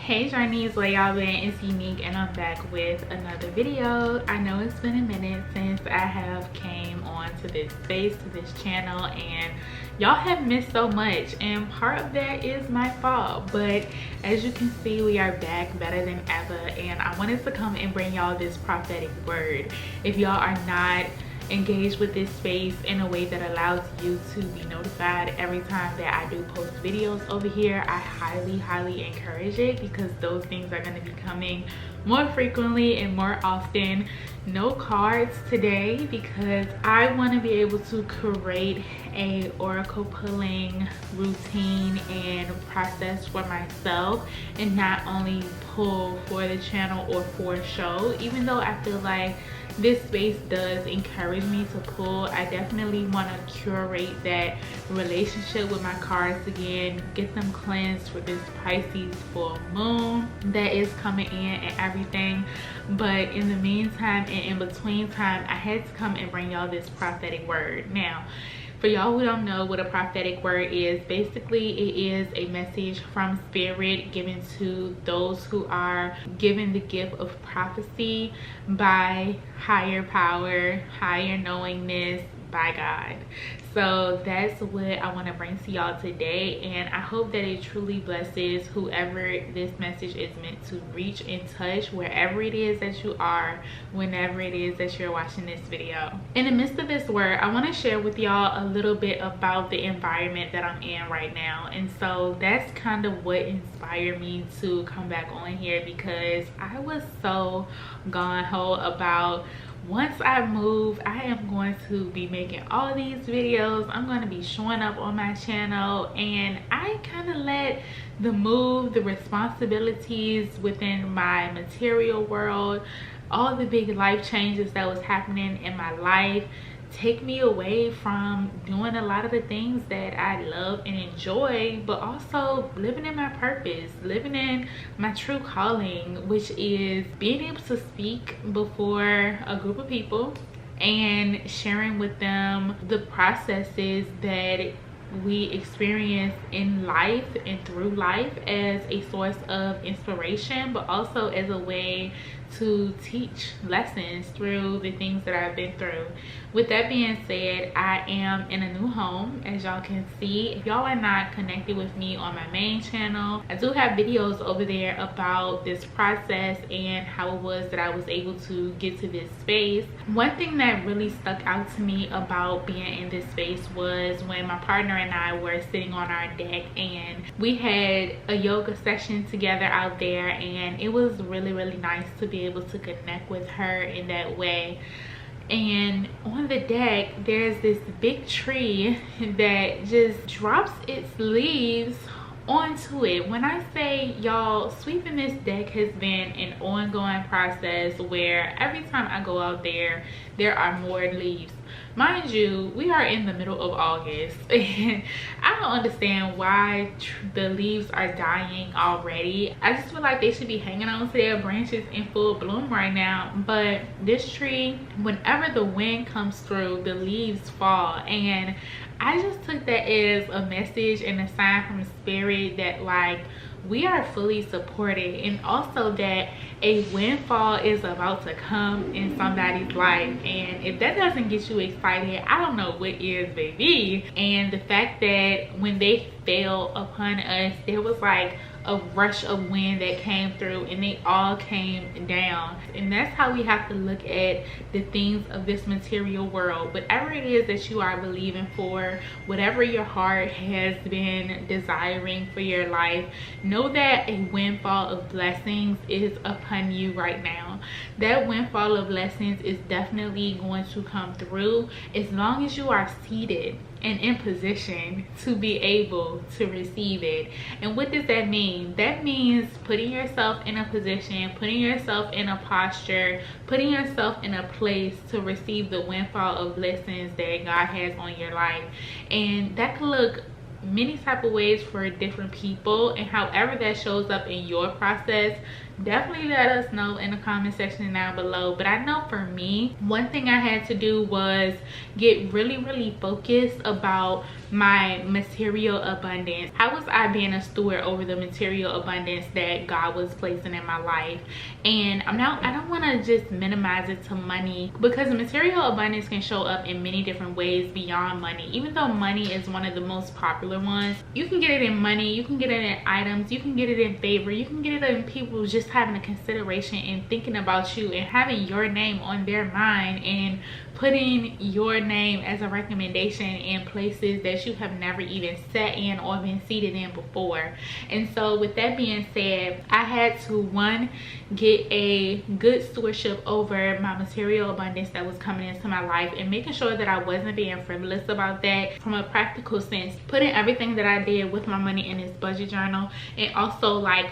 Hey journeys, where y'all been? It's Unique and I'm back with another video. I know it's been a minute since I have came on to this space, to this channel, and y'all have missed so much, and part of that is my fault. But as you can see, we are back better than ever, and I wanted to come and bring y'all this prophetic word. If y'all are not engage with this space in a way that allows you to be notified every time that I do post videos over here, I highly encourage it, because those things are going to be coming more frequently and more often. No cards today because I want to be able to create a oracle pulling routine and process for myself, and not only pull for the channel or for show. Even though I feel like this space does encourage me to pull, I definitely want to curate that relationship with my cards again, get them cleansed for this Pisces full moon that is coming in and everything. But in the meantime and in between time, I had to come and bring y'all this prophetic word. Now, for y'all who don't know what a prophetic word is, basically it is a message from spirit given to those who are given the gift of prophecy by higher power, higher knowingness, by God. So that's what I want to bring to y'all today, and I hope that it truly blesses whoever this message is meant to reach and touch, wherever it is that you are, whenever it is that you're watching this video. In the midst of this word, I want to share with y'all a little bit about the environment that I'm in right now, and so that's kind of what inspired me to come back on here, because I was so gung-ho about, once I move, I am going to be making all these videos. I'm going to be showing up on my channel, and I kind of let the move, the responsibilities within my material world, all the big life changes that was happening in my life, take me away from doing a lot of the things that I love and enjoy, but also living in my purpose, living in my true calling, which is being able to speak before a group of people and sharing with them the processes that we experience in life and through life, as a source of inspiration, but also as a way to teach lessons through the things that I've been through. With that being said, I am in a new home, as y'all can see. If y'all are not connected with me on my main channel, I do have videos over there about this process and how it was that I was able to get to this space. One thing that really stuck out to me about being in this space was when my partner and I were sitting on our deck, and we had a yoga session together out there, and it was really nice to be able to connect with her in that way. And on the deck, there's this big tree that just drops its leaves onto it. When I say, y'all, sweeping this deck has been an ongoing process, where every time I go out there are more leaves. Mind you, we are in the middle of August, and I don't understand why the leaves are dying already. I just feel like they should be hanging on to their branches in full bloom right now. But this tree, whenever the wind comes through, the leaves fall, and I just took that as a message and a sign from spirit that, like, we are fully supported, and also that a windfall is about to come in somebody's life. And if that doesn't get you excited, I don't know what is, baby. And the fact that when they fell upon us, there was like a rush of wind that came through, and they all came down. And that's how we have to look at the things of this material world. Whatever it is that you are believing for, whatever your heart has been desiring for your life, know that a windfall of blessings is upon you right now. That windfall of blessings is definitely going to come through, as long as you are seated and in position to be able to receive it. And what does that mean? That means putting yourself in a position, putting yourself in a posture, putting yourself in a place to receive the windfall of blessings that God has on your life. And that could look many type of ways for different people, and however that shows up in your process, definitely let us know in the comment section down below. But I know for me, one thing I had to do was get really focused about my material abundance. How was I being a steward over the material abundance that God was placing in my life? And I don't want to just minimize it to money, because material abundance can show up in many different ways beyond money. Even though money is one of the most popular ones, you can get it in money, you can get it in items, you can get it in favor, you can get it in people just having a consideration and thinking about you and having your name on their mind and putting your name as a recommendation in places that you have never even sat in or been seated in before. And so with that being said, I had to, one, get a good stewardship over my material abundance that was coming into my life, and making sure that I wasn't being frivolous about that from a practical sense, putting everything that I did with my money in this budget journal, and also like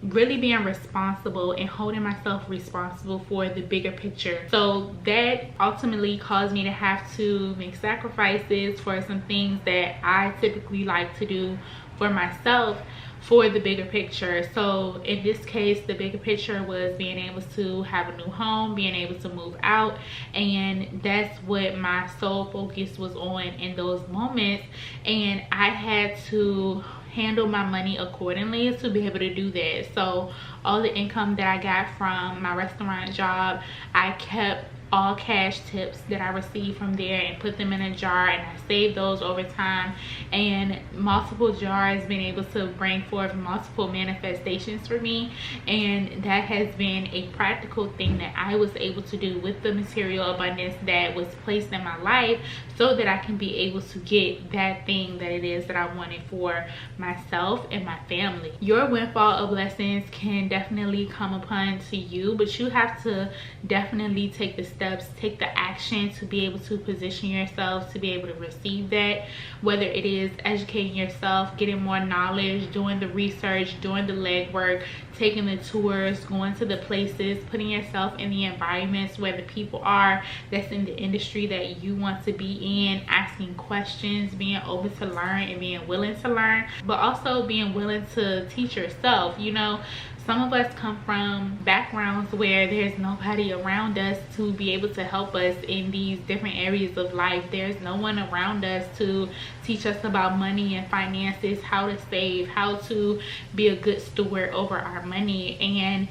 really being responsible and holding myself responsible for the bigger picture. So that ultimately caused me to have to make sacrifices for some things that I typically like to do for myself for the bigger picture. So in this case, the bigger picture was being able to have a new home, being able to move out, and that's what my sole focus was on in those moments. And I had to handle my money accordingly to be able to do that. So all the income that I got from my restaurant job, I kept all cash tips that I received from there and put them in a jar, and I saved those over time. And multiple jars being able to bring forth multiple manifestations for me, and that has been a practical thing that I was able to do with the material abundance that was placed in my life, so that I can be able to get that thing that it is that I wanted for myself and my family. Your windfall of blessings can definitely come upon to you, but you have to definitely take the steps, take the action to be able to position yourself to be able to receive that, whether it is educating yourself, getting more knowledge, doing the research, doing the legwork, taking the tours, going to the places, putting yourself in the environments where the people are that's in the industry that you want to be in, asking questions, being open to learn and being willing to learn, but also being willing to teach yourself. You know, some of us come from backgrounds where there's nobody around us to be able to help us in these different areas of life. There's no one around us to teach us about money and finances, how to save, how to be a good steward over our money. And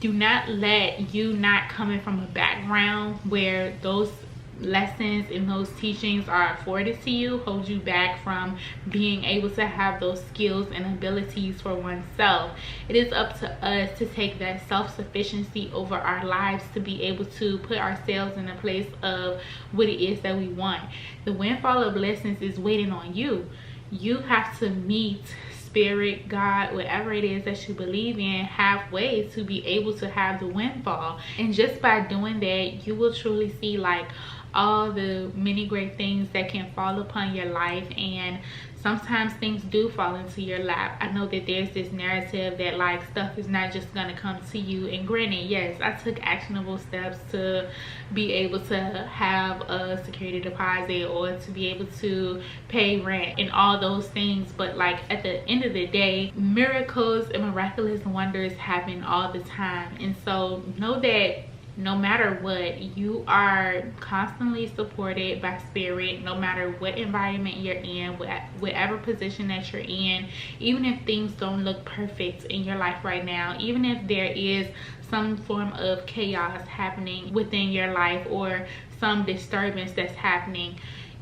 do not let you not coming from a background where those lessons and those teachings are afforded to you hold you back from being able to have those skills and abilities for oneself. It is up to us to take that self-sufficiency over our lives to be able to put ourselves in a place of what it is that we want. The windfall of blessings is waiting on you. You have to meet spirit, God, whatever it is that you believe in, halfway to be able to have the windfall. And just by doing that, you will truly see like all the many great things that can fall upon your life. And sometimes things do fall into your lap. I know that there's this narrative that like stuff is not just gonna come to you, and granted, yes, I took actionable steps to be able to have a security deposit or to be able to pay rent and all those things, but like at the end of the day, miracles and miraculous wonders happen all the time. And so know that no matter what, you are constantly supported by spirit, no matter what environment you're in, whatever position that you're in. Even if things don't look perfect in your life right now, even if there is some form of chaos happening within your life or some disturbance that's happening,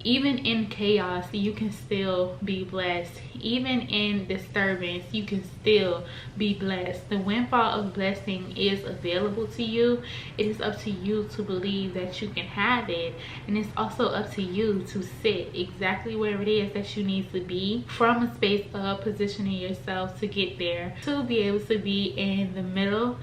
even in chaos, you can still be blessed. Even in disturbance, you can still be blessed. The windfall of blessing is available to you. It is up to you to believe that you can have it. And it's also up to you to sit exactly where it is that you need to be, from a space of positioning yourself to get there, to be able to be in the middle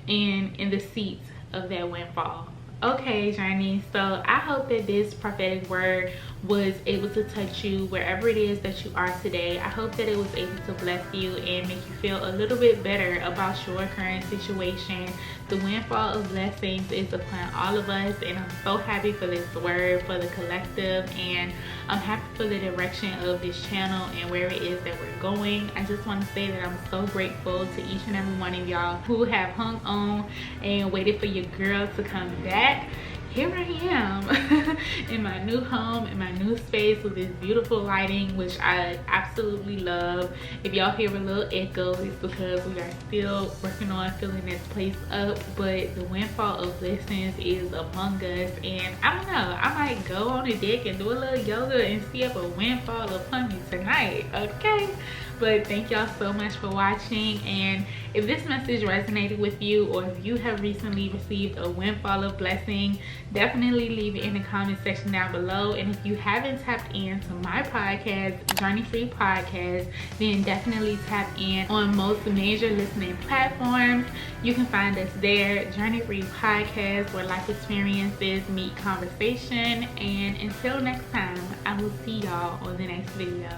and in the seat of that windfall. Okay, journey, so I hope that this prophetic word was able to touch you wherever it is that you are today. I hope that it was able to bless you and make you feel a little bit better about your current situation. The windfall of blessings is upon all of us, and I'm so happy for this word for the collective, and I'm happy for the direction of this channel and where it is that we're going. I just want to say that I'm so grateful to each and every one of y'all who have hung on and waited for your girl to come back here I am in my new home, in my new space with this beautiful lighting, which I absolutely love. If y'all hear a little echo, it's because we are still working on filling this place up, but the Windfall of Blessings is among us, and I don't know, I might go on the deck and do a little yoga and see if a wind fall upon me tonight, okay? But thank y'all so much for watching, and if this message resonated with you, or if you have recently received a windfall of blessing, definitely leave it in the comment section down below. And if you haven't tapped into my podcast, Journey Free Podcast, then definitely tap in on most major listening platforms. You can find us there, Journey Free Podcast, where life experiences meet conversation. And until next time, I will see y'all on the next video.